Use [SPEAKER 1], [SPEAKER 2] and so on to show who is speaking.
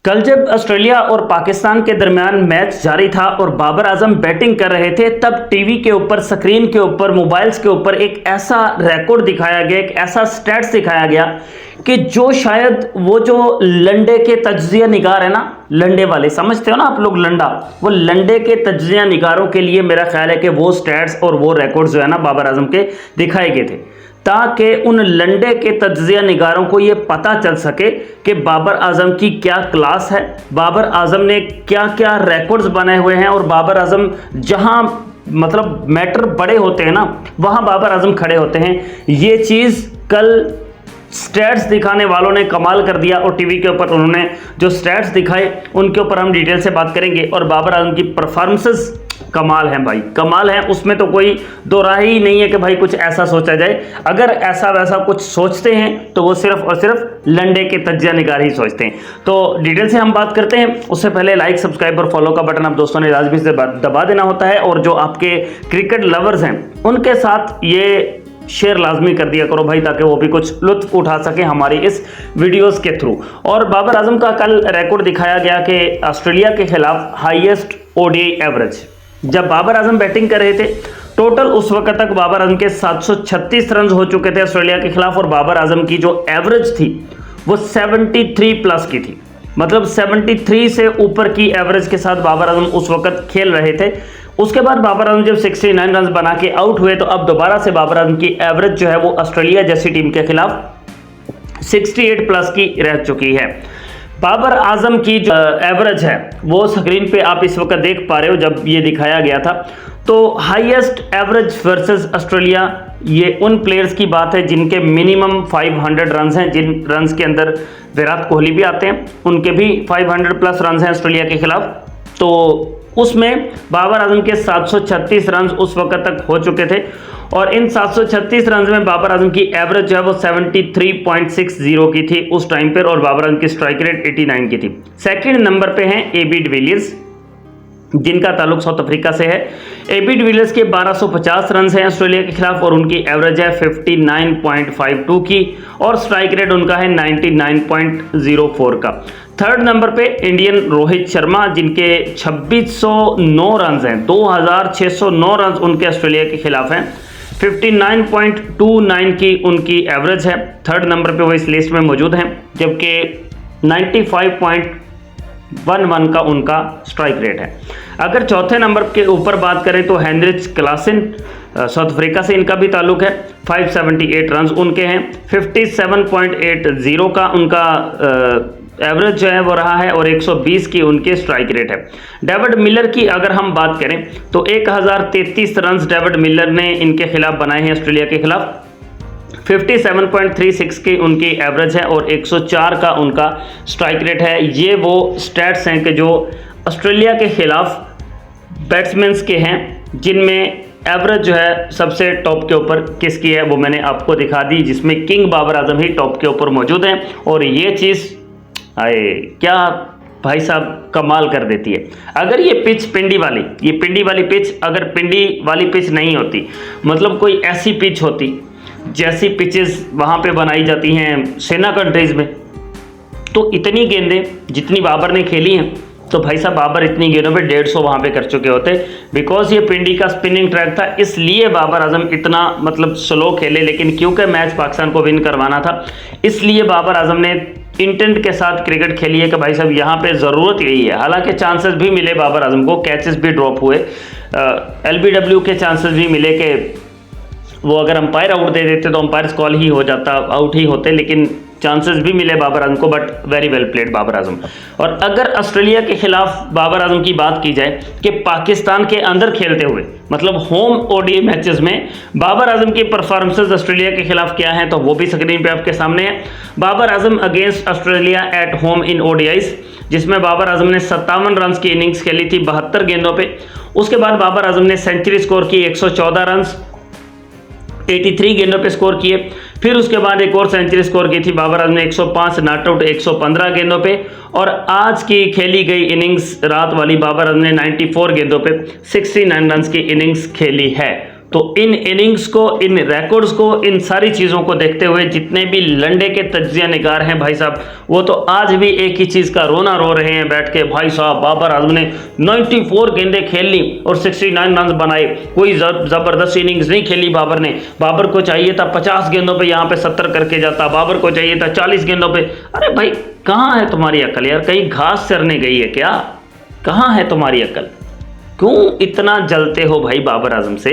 [SPEAKER 1] कल जब ऑस्ट्रेलिया और पाकिस्तान के दरमियान मैच जारी था और बाबर आजम बैटिंग कर रहे थे, तब टीवी के ऊपर, स्क्रीन के ऊपर, मोबाइल्स के ऊपर एक ऐसा रिकॉर्ड दिखाया गया, एक ऐसा स्टैट्स दिखाया गया कि जो शायद वो जो लंडे के तज्जिया निगार है ना, लंडे वाले समझते हो ना आप लोग, लंडा, वो लंडे के तज्जिया निगारों के लिए मेरा ख्याल है कि वो स्टैट्स और वो रिकॉर्ड जो है ना बाबर आजम के दिखाए गए थे, ताकि उन लंडे के तज्जिया निगारों को ये पता चल सके कि बाबर आजम की क्या क्लास है, बाबर आजम ने क्या क्या रिकॉर्ड्स बनाए हुए हैं, और बाबर आजम जहां मतलब मैटर बड़े होते हैं ना, वहां बाबर आजम खड़े होते हैं। ये चीज़ कल स्टैट्स दिखाने वालों ने कमाल कर दिया, और टीवी के ऊपर उन्होंने जो स्टैट्स दिखाए उनके ऊपर हम डिटेल से बात करेंगे। और बाबर आजम की परफॉर्मेंसेस कमाल हैं भाई, कमाल है, उसमें तो कोई दो राह ही नहीं है कि भाई कुछ ऐसा सोचा जाए। अगर ऐसा वैसा कुछ सोचते हैं तो वो सिर्फ और सिर्फ लंडे के तज्जिया निगार ही सोचते हैं। तो डिटेल से हम बात करते हैं, उससे पहले लाइक, सब्सक्राइब और फॉलो का बटन आप दोस्तों ने लाजमी से दबा देना होता है, और जो आपके क्रिकेट लवर्स हैं उनके साथ ये शेयर लाजमी कर दिया करो भाई, ताकि वो भी कुछ लुत्फ उठा सके हमारी इस वीडियोस के थ्रू। और बाबर आजम का कल रिकॉर्ड दिखाया गया कि ऑस्ट्रेलिया के खिलाफ हाईएस्ट ओडीआई एवरेज, जब बाबर आजम बैटिंग कर रहे थे, टोटल उस वक्त तक बाबर आजम के 736 रन हो चुके थे ऑस्ट्रेलिया के खिलाफ, और बाबर आजम की जो एवरेज थी वो 73 प्लस की थी, मतलब 73 से ऊपर की एवरेज के साथ बाबर आजम उस वक्त खेल रहे थे। उसके बाद बाबर आजम जब 69 रन बना के आउट हुए, तो अब दोबारा से बाबर आजम की एवरेज जो है वो ऑस्ट्रेलिया जैसी टीम के खिलाफ 68 प्लस की रह चुकी है। बाबर आजम की जो एवरेज है वो स्क्रीन पे आप इस वक्त देख पा रहे हो, जब ये दिखाया गया था तो हाईएस्ट एवरेज वर्सेस ऑस्ट्रेलिया, ये उन प्लेयर्स की बात है जिनके मिनिमम 500 रन्स हैं, जिन रन्स के अंदर विराट कोहली भी आते हैं, उनके भी 500 प्लस रन्स हैं ऑस्ट्रेलिया के खिलाफ। तो उसमें बाबर आजम के 736 रन उस वक्त तक हो चुके थे, और इन 736 रन में बाबर आजम की एवरेज जो है वो 73.60 की थी उस टाइम पर, और बाबर आजम की स्ट्राइक रेट 89 की थी। सेकंड नंबर पे हैं एबी डिविलियर्स, जिनका ताल्लुक साउथ अफ्रीका से है। एबी डिविलियर्स के 1250 रन हैं ऑस्ट्रेलिया के खिलाफ, और उनकी एवरेज है 59.52 की, और स्ट्राइक रेट उनका है 99.04 का। थर्ड नंबर पे इंडियन रोहित शर्मा, जिनके 2609 रन हैं, 2609 रन उनके ऑस्ट्रेलिया के खिलाफ हैं, 59.29 की उनकी एवरेज है। थर्ड नंबर पे वो इस लिस्ट में मौजूद हैं, जबकि 95.11 का उनका स्ट्राइक रेट है। अगर चौथे नंबर के ऊपर बात करें तो हेनरिच क्लासन, साउथ अफ्रीका से इनका भी ताल्लुक है, 578 रन उनके हैं, 57.80 का उनका एवरेज जो है वो रहा है, और 120 की उनकी स्ट्राइक रेट है। डेविड मिलर की अगर हम बात करें तो 1033 रन डेविड मिलर ने इनके खिलाफ बनाए हैं ऑस्ट्रेलिया के खिलाफ, 57.36 की उनकी एवरेज है, और 104 का उनका स्ट्राइक रेट है। ये वो स्टैट्स हैं कि जो ऑस्ट्रेलिया के खिलाफ बैट्समैन के हैं, जिनमें एवरेज जो है सबसे टॉप के ऊपर किसकी है वो मैंने आपको दिखा दी, जिसमें किंग बाबर आजम ही टॉप के ऊपर मौजूद हैं। और ये चीज़ आए क्या भाई साहब कमाल कर देती है। अगर ये पिच पिंडी वाली, ये पिंडी वाली पिच, अगर पिंडी वाली पिच नहीं होती, मतलब कोई ऐसी पिच होती जैसी पिचेस वहाँ पे बनाई जाती हैं सेना कंट्रीज़ में, तो इतनी गेंदें जितनी बाबर ने खेली हैं, तो भाई साहब बाबर इतनी गेंदों पे 150 वहाँ पे कर चुके होते। बिकॉज ये पिंडी का स्पिनिंग ट्रैक था, इसलिए बाबर आजम इतना मतलब स्लो खेले, लेकिन क्योंकि मैच पाकिस्तान को विन करवाना था, इसलिए बाबर आजम ने इंटेंट के साथ क्रिकेट खेली है कि भाई साहब यहाँ पे ज़रूरत यही है। हालांकि चांसेस भी मिले बाबर आजम को, कैचेस भी ड्रॉप हुए, LBW के चांसेस भी मिले कि वो अगर अंपायर आउट दे देते तो अंपायर कॉल ही हो जाता, आउट ही होते, लेकिन चांसेस भी मिले बाबर आजम को, but very well played Babar Azam. और अगर ऑस्ट्रेलिया के खिलाफ बाबर आजम की बात की जाए कि पाकिस्तान के अंदर खेलते हुए, मतलब होम ओडीआई मैचेस में बाबर आजम की परफॉर्मेंसेस ऑस्ट्रेलिया के खिलाफ क्या हैं, तो वो भी स्क्रीन पे आपके सामने है। Babar Azam against Australia at home in ODIs, जिसमें बाबर आजम ने 57 रन की इनिंग्स खेली थी 72 गेंदों पे। उसके बाद बाबर आजम ने सेंचुरी स्कोर की 114 रन 83 गेंदों पे स्कोर किए। फिर उसके बाद एक और सेंचुरी स्कोर की थी बाबर आजम ने 105 नॉट आउट 115 गेंदों पे, और आज की खेली गई इनिंग्स रात वाली बाबर आजम ने 94 गेंदों पे 69 रन की इनिंग्स खेली है। तो इन इनिंग्स को, इन रिकॉर्ड्स को, इन सारी चीज़ों को देखते हुए जितने भी लंडे के तज्जिया निगार हैं भाई साहब, वो तो आज भी एक ही चीज़ का रोना रो रहे हैं बैठ के, भाई साहब बाबर आजम ने 94 गेंदें खेल ली और 69 रन बनाए। कोई ज़बरदस्त इनिंग्स नहीं खेली बाबर ने। बाबर को चाहिए था 50 गेंदों पे यहाँ पे 70 करके जाता, बाबर को चाहिए था 40 गेंदों पे। अरे भाई कहाँ है तुम्हारी अकल यार, कहीं घास चरने गई है क्या? कहाँ है तुम्हारी अकल? क्यों इतना जलते हो भाई बाबर आजम से?